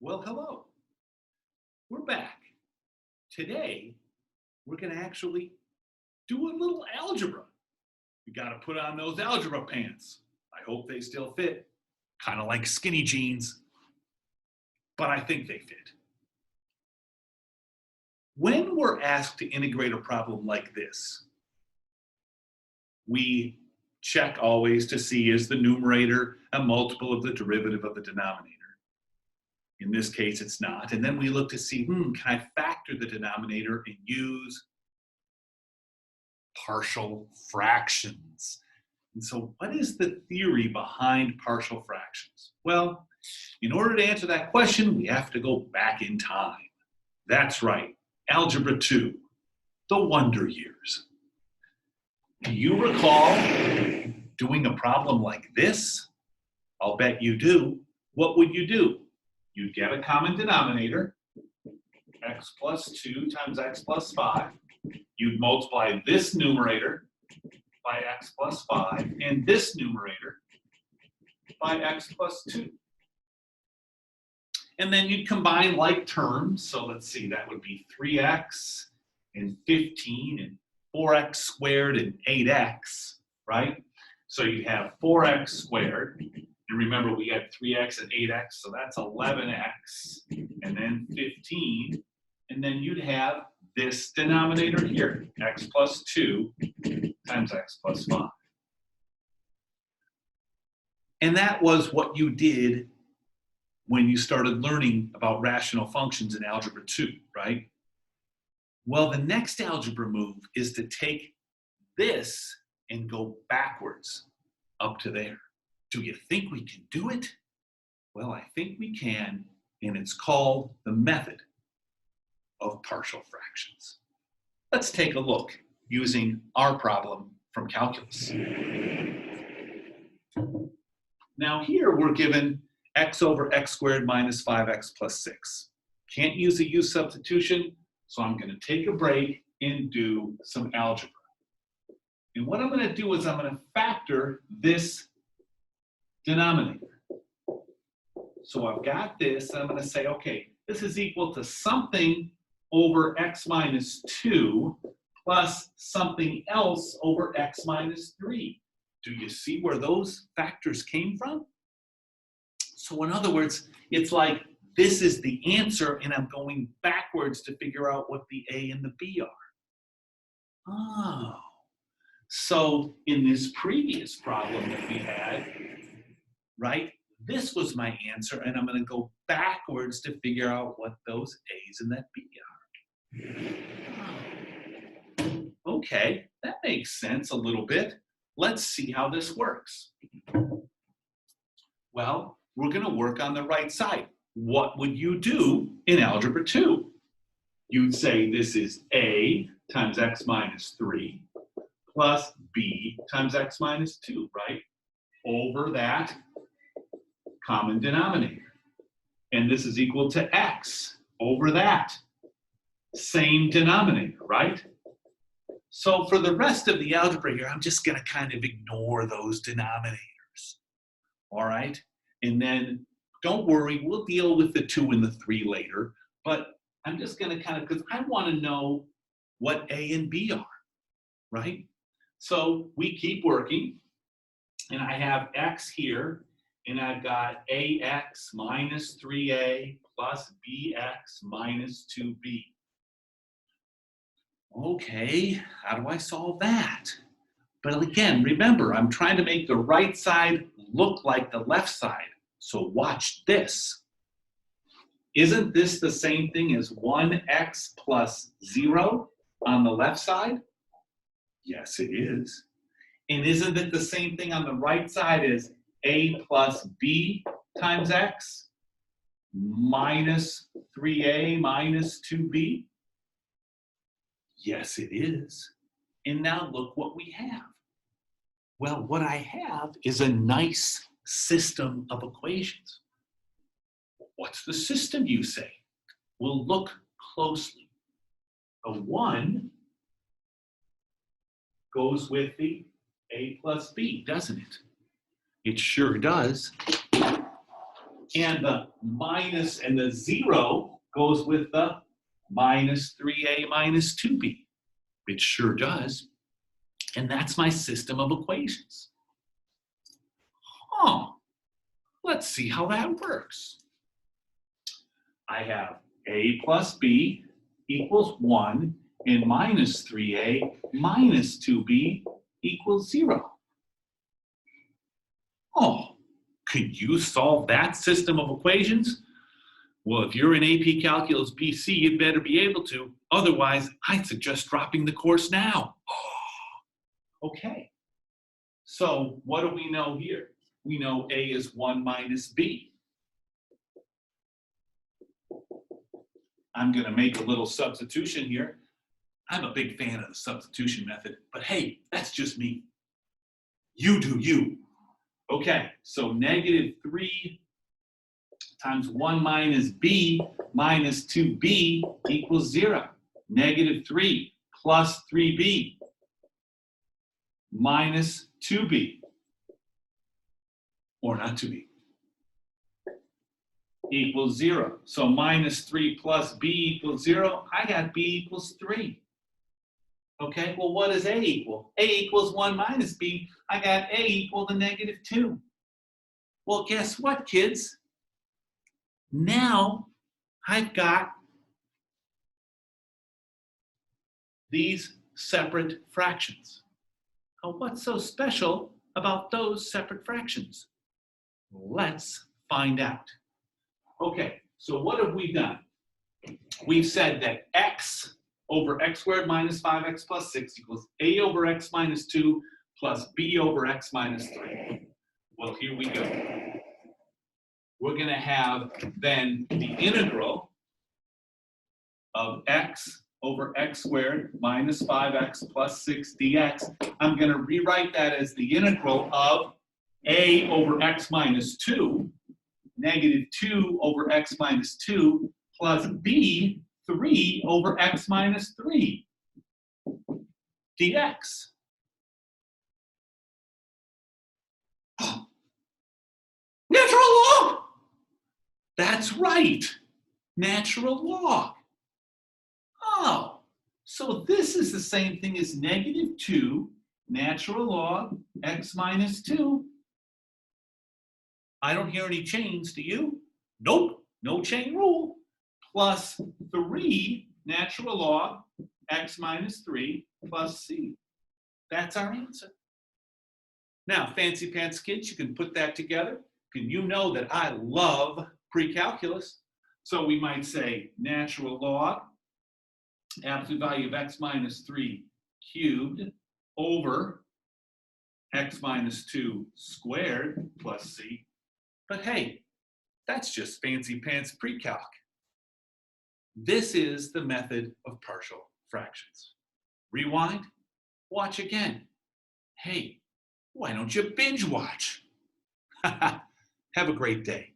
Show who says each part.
Speaker 1: Well, hello. We're back. Today, we're going to actually do a little algebra. You got to put on those algebra pants. I hope they still fit. Kind of like skinny jeans, but I think they fit. When we're asked to integrate a problem like this, we check always to see is the numerator a multiple of the derivative of the denominator. In this case, it's not. And then we look to see, can I factor the denominator and use partial fractions? And so what is the theory behind partial fractions? Well, in order to answer that question, we have to go back in time. That's right, Algebra 2, the wonder years. Do you recall doing a problem like this? I'll bet you do. What would you do? You'd get a common denominator, x plus 2 times x plus 5. You'd multiply this numerator by x plus 5 and this numerator by x plus 2. And then you'd combine like terms. So let's see, that would be 3x and 15 and 4x squared and 8x, right? So you'd have 4x squared. And remember, we had 3x and 8x, so that's 11x, and then 15. And then you'd have this denominator here, x plus 2 times x plus 5. And that was what you did when you started learning about rational functions in Algebra 2, right? Well, the next algebra move is to take this and go backwards up to there. Do you think we can do it? Well, I think we can, and it's called the method of partial fractions. Let's take a look using our problem from calculus. Now here we're given x over x squared minus 5x plus 6. Can't use a u substitution, so I'm going to take a break and do some algebra. And what I'm going to do is I'm going to factor this denominator. So I've got this, and I'm going to say, okay, this is equal to something over x minus 2 plus something else over x minus 3. Do you see where those factors came from? So in other words, it's like this is the answer, and I'm going backwards to figure out what the a and the b are. Oh, so in this previous problem that we had, right, this was my answer, and I'm going to go backwards to figure out what those a's and that b are. Oh, okay, that makes sense a little bit. Let's see how this works. Well, we're going to work on the right side. What would you do in Algebra 2? You'd say this is a times x minus 3 plus b times x minus 2, right? Over that common denominator. And this is equal to x over that same denominator, right? So for the rest of the algebra here, I'm just going to kind of ignore those denominators, all right? And then don't worry, we'll deal with the 2 and the 3 later, but I'm just going to kind of, because I want to know what a and b are, right? So we keep working, and I have x here, and I've got ax minus 3a plus bx minus 2b. Okay, how do I solve that? But again, remember, I'm trying to make the right side look like the left side. So watch this. Isn't this the same thing as 1x plus 0 on the left side? Yes, it is. And isn't it the same thing on the right side as a plus b times x minus 3a minus 2b? Yes, it is. And now look what we have. Well, what I have is a nice system of equations. What's the system, you say? Well, look closely. A 1 goes with the a plus b, doesn't it? It sure does. And the minus and the 0 goes with the minus 3a minus 2b. It sure does. And that's my system of equations. Huh. Let's see how that works. I have a plus b equals 1 and minus 3a minus 2b equals 0. Oh, could you solve that system of equations? Well, if you're in AP Calculus BC, you'd better be able to. Otherwise, I'd suggest dropping the course now. Okay. So what do we know here? We know a is 1 minus b. I'm going to make a little substitution here. I'm a big fan of the substitution method, but hey, that's just me. You do you. Okay, so negative 3 times 1 minus b minus 2b equals 0. Negative 3 plus 3b minus 2b, or not 2b, equals 0. So minus 3 plus b equals 0. I got b equals 3. Okay, well, what does a equal? A equals 1 minus b. I got a equal to negative 2. Well, guess what, kids? Now I've got these separate fractions. Now, what's so special about those separate fractions? Let's find out. Okay, so what have we done? We've said that x over x squared minus 5x plus 6 equals a over x minus 2 plus b over x minus 3. Well, here we go. We're going to have then the integral of x over x squared minus 5x plus 6 dx. I'm going to rewrite that as the integral of a over x minus 2, negative 2 over x minus 2, plus b, 3 over x minus 3 dx. Natural log! That's right, natural log. Oh, so this is the same thing as negative 2 natural log x minus 2. I don't hear any chains, do you? Nope, no chain rule. Plus 3 natural log x minus 3 plus c. That's our answer. Now, fancy pants kids, you can put that together. And you know that I love pre-calculus. So we might say natural log absolute value of x minus 3 cubed over x minus 2 squared plus c. But hey, that's just fancy pants pre-calc. This is the method of partial fractions. Rewind, watch again. Hey, why don't you binge watch? Have a great day.